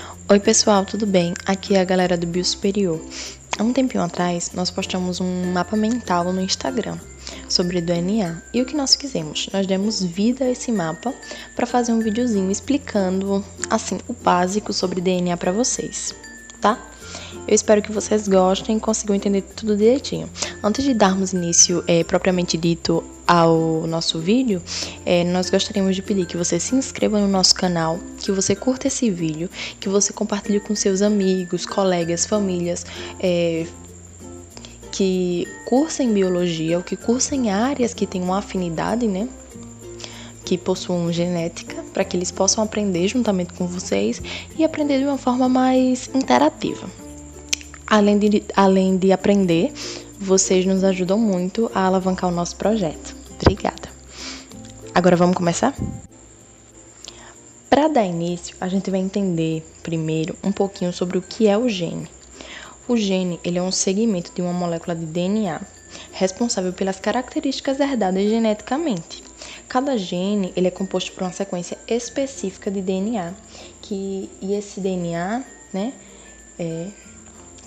Oi pessoal, tudo bem? Aqui é a galera do Bio Superior. Há um tempinho atrás, nós postamos um mapa mental no Instagram sobre DNA e o que nós fizemos? Nós demos vida a esse mapa para fazer um videozinho explicando, assim, o básico sobre DNA para vocês, tá? Eu espero que vocês gostem e consigam entender tudo direitinho. Antes de darmos início, propriamente dito, ao nosso vídeo, nós gostaríamos de pedir que você se inscreva no nosso canal, que você curta esse vídeo, que você compartilhe com seus amigos, colegas, famílias, que cursem biologia ou que cursem áreas que tenham afinidade, né? Que possuam genética, para que eles possam aprender juntamente com vocês e aprender de uma forma mais interativa. Além de aprender, vocês nos ajudam muito a alavancar o nosso projeto. Obrigada. Agora vamos começar? Para dar início, a gente vai entender primeiro um pouquinho sobre o que é o gene. O gene, ele é um segmento de uma molécula de DNA, responsável pelas características herdadas geneticamente. Cada gene, ele é composto por uma sequência específica de DNA, e esse DNA, né,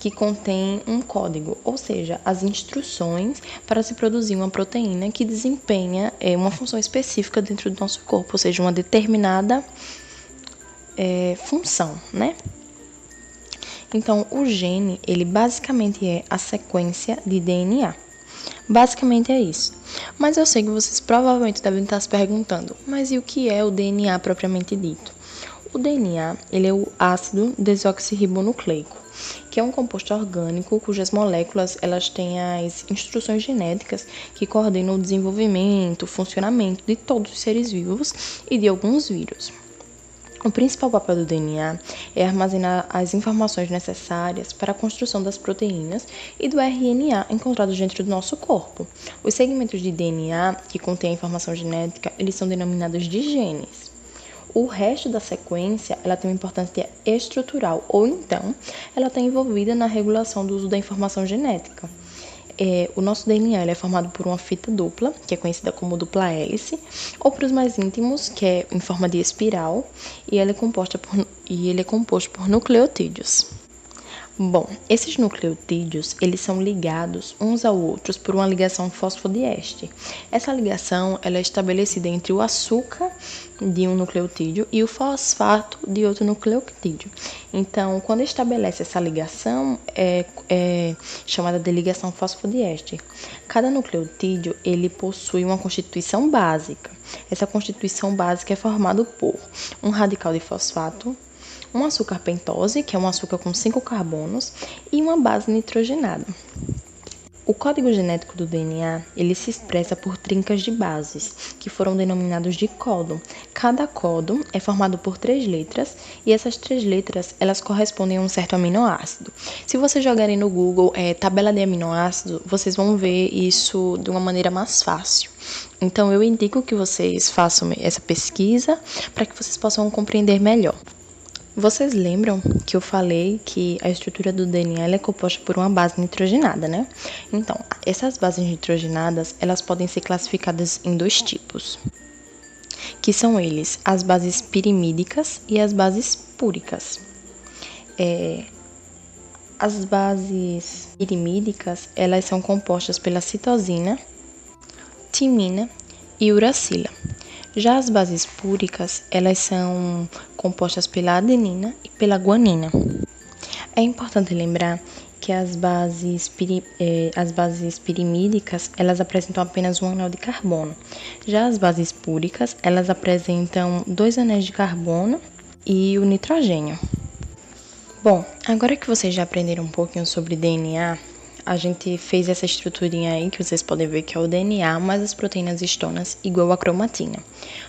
que contém um código, ou seja, as instruções para se produzir uma proteína que desempenha uma função específica dentro do nosso corpo, ou seja, uma determinada função, né? Então, o gene, ele basicamente é a sequência de DNA. Basicamente é isso. Mas eu sei que vocês provavelmente devem estar se perguntando, mas e o que é o DNA propriamente dito? O DNA, ele é o ácido desoxirribonucleico, que é um composto orgânico cujas moléculas elas têm as instruções genéticas que coordenam o desenvolvimento, o funcionamento de todos os seres vivos e de alguns vírus. O principal papel do DNA é armazenar as informações necessárias para a construção das proteínas e do RNA encontrados dentro do nosso corpo. Os segmentos de DNA que contêm a informação genética, eles são denominados de genes. O resto da sequência, ela tem uma importância estrutural, ou então, ela está envolvida na regulação do uso da informação genética. O nosso DNA ele é formado por uma fita dupla, que é conhecida como dupla hélice, ou para os mais íntimos, que é em forma de espiral, e ele é composto por nucleotídeos. Bom, esses nucleotídeos, eles são ligados uns aos outros por uma ligação fosfodiéster. Essa ligação ela é estabelecida entre o açúcar de um nucleotídeo e o fosfato de outro nucleotídeo. Então, quando estabelece essa ligação, é chamada de ligação fosfodiéster. Cada nucleotídeo, ele possui uma constituição básica. Essa constituição básica é formada por um radical de fosfato, um açúcar pentose, que é um açúcar com 5 carbonos, e uma base nitrogenada. O código genético do DNA, ele se expressa por trincas de bases, que foram denominados de códon. Cada códon é formado por 3 letras, e essas 3 letras, elas correspondem a um certo aminoácido. Se vocês jogarem no Google tabela de aminoácido, vocês vão ver isso de uma maneira mais fácil. Então, eu indico que vocês façam essa pesquisa para que vocês possam compreender melhor. Vocês lembram que eu falei que a estrutura do DNA é composta por uma base nitrogenada, né? Então, essas bases nitrogenadas, elas podem ser classificadas em 2 tipos, que são eles, as bases pirimídicas e as bases púricas. As bases pirimídicas, elas são compostas pela citosina, timina e uracila. Já as bases púricas, elas são compostas pela adenina e pela guanina. É importante lembrar que as bases pirimídicas, elas apresentam apenas um anel de carbono. Já as bases púricas, elas apresentam 2 anéis de carbono e o nitrogênio. Bom, agora que vocês já aprenderam um pouquinho sobre DNA, a gente fez essa estruturinha aí que vocês podem ver que é o DNA mais as proteínas histonas igual a cromatina.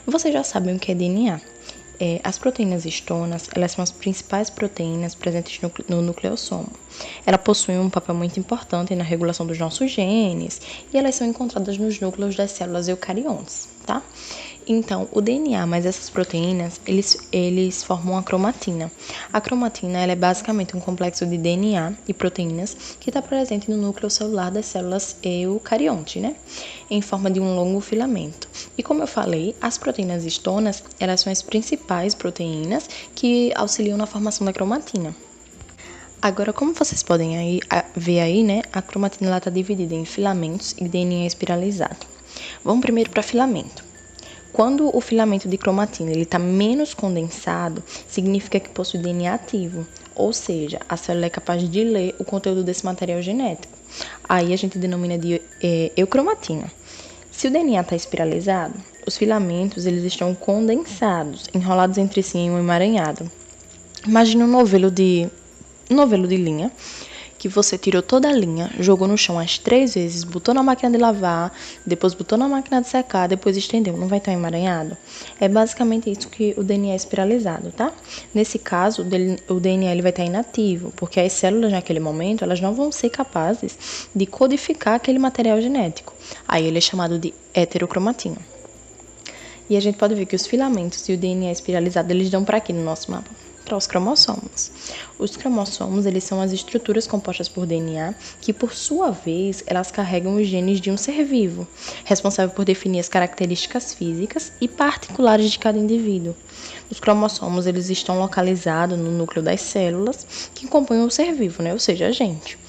Vocês já sabem o que é DNA. As proteínas histonas, elas são as principais proteínas presentes no nucleossomo. Elas possuem um papel muito importante na regulação dos nossos genes e elas são encontradas nos núcleos das células eucariontes, tá? Então, o DNA mais essas proteínas, eles formam a cromatina. A cromatina ela é basicamente um complexo de DNA e proteínas que está presente no núcleo celular das células eucarionte, né? Em forma de um longo filamento. E como eu falei, as proteínas histonas, elas são as principais proteínas que auxiliam na formação da cromatina. Agora, como vocês podem ver aí, né, a cromatina está dividida em filamentos e DNA espiralizado. Vamos primeiro para filamento. Quando o filamento de cromatina está menos condensado, significa que possui DNA ativo, ou seja, a célula é capaz de ler o conteúdo desse material genético. Aí a gente denomina de eucromatina. Se o DNA está espiralizado, os filamentos eles estão condensados, enrolados entre si em um emaranhado. Imagine um novelo de linha, que você tirou toda a linha, jogou no chão as 3 vezes, botou na máquina de lavar, depois botou na máquina de secar, depois estendeu. Não vai estar emaranhado? É basicamente isso que o DNA é espiralizado, tá? Nesse caso, o DNA ele vai estar inativo, porque as células naquele momento, elas não vão ser capazes de codificar aquele material genético. Aí ele é chamado de heterocromatina. E a gente pode ver que os filamentos e o DNA espiralizado, eles dão para aqui no nosso mapa? Para os cromossomos. Os cromossomos, eles são as estruturas compostas por DNA que, por sua vez, elas carregam os genes de um ser vivo, responsável por definir as características físicas e particulares de cada indivíduo. Os cromossomos, eles estão localizados no núcleo das células que compõem o ser vivo, né? Ou seja, a gente.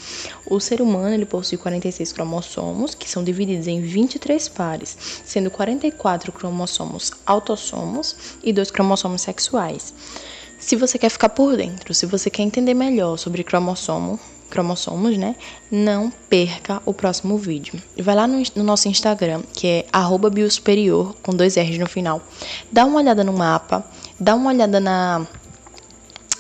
O ser humano, ele possui 46 cromossomos, que são divididos em 23 pares, sendo 44 cromossomos autossomos e 2 cromossomos sexuais. Se você quer ficar por dentro, se você quer entender melhor sobre cromossomos, né? Não perca o próximo vídeo. Vai lá no nosso Instagram, que é @biosuperior, com 2 R's no final. Dá uma olhada no mapa, dá uma olhada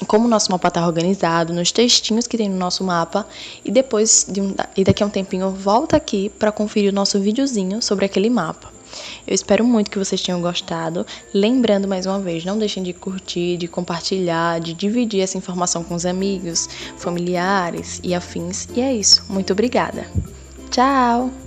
como o nosso mapa está organizado, nos textinhos que tem no nosso mapa, e daqui a um tempinho volta aqui para conferir o nosso videozinho sobre aquele mapa. Eu espero muito que vocês tenham gostado. Lembrando mais uma vez, não deixem de curtir, de compartilhar, de dividir essa informação com os amigos, familiares e afins. E é isso. Muito obrigada. Tchau!